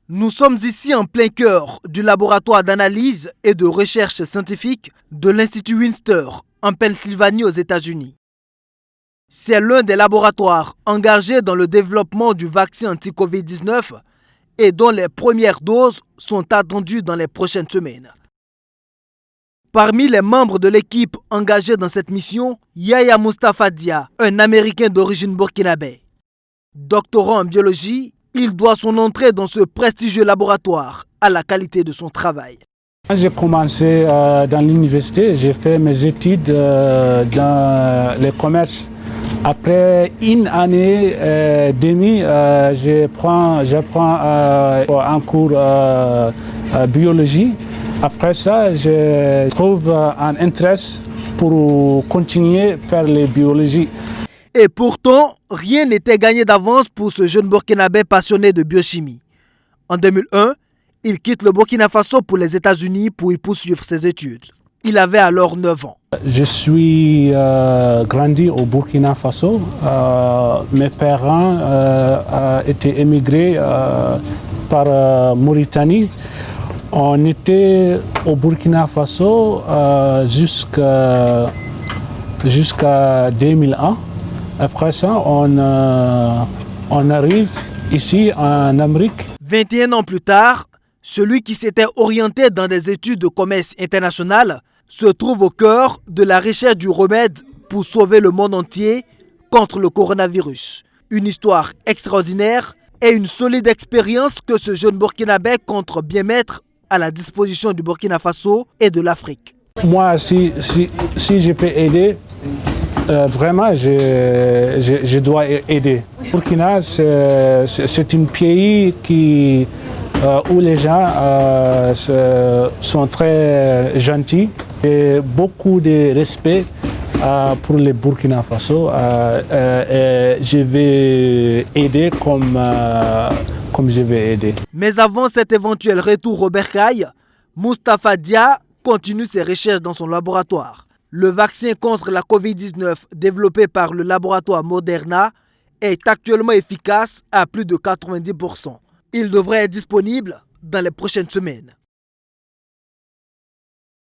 Nous sommes ici en plein cœur du laboratoire d'analyse et de recherche scientifique de l'Institut Winster, en Pennsylvanie aux États-Unis. C'est l'un des laboratoires engagés dans le développement du vaccin anti-Covid-19 et dont les premières doses sont attendues dans les prochaines semaines. Parmi les membres de l'équipe engagée dans cette mission, Yaya Moustapha Dia, un Américain d'origine burkinabé. Doctorant en biologie, il doit son entrée dans ce prestigieux laboratoire à la qualité de son travail. J'ai commencé dans l'université, j'ai fait mes études dans le commerce. Après une année et demie, j'apprends un cours biologie. Après ça, je trouve un intérêt pour continuer à faire la biologie. Et pourtant, rien n'était gagné d'avance pour ce jeune Burkinabé passionné de biochimie. En 2001, il quitte le Burkina Faso pour les États-Unis pour y poursuivre ses études. Il avait alors 9 ans. Je suis grandi au Burkina Faso. Mes parents étaient émigrés par Mauritanie. On était au Burkina Faso jusqu'à 2001. Après ça, on arrive ici en Amérique. 21 ans plus tard, celui qui s'était orienté dans des études de commerce international se trouve au cœur de la recherche du remède pour sauver le monde entier contre le coronavirus. Une histoire extraordinaire et une solide expérience que ce jeune Burkinabé compte bien mettre à la disposition du Burkina Faso et de l'Afrique. Moi, si je peux aider, vraiment, je dois aider. Burkina, c'est un pays où les gens sont très gentils et beaucoup de respect pour le Burkina Faso. Je vais aider comme je vais aider. Mais avant cet éventuel retour au bercail, Moustapha Dia continue ses recherches dans son laboratoire. Le vaccin contre la Covid-19 développé par le laboratoire Moderna est actuellement efficace à plus de 90%. Il devrait être disponible dans les prochaines semaines.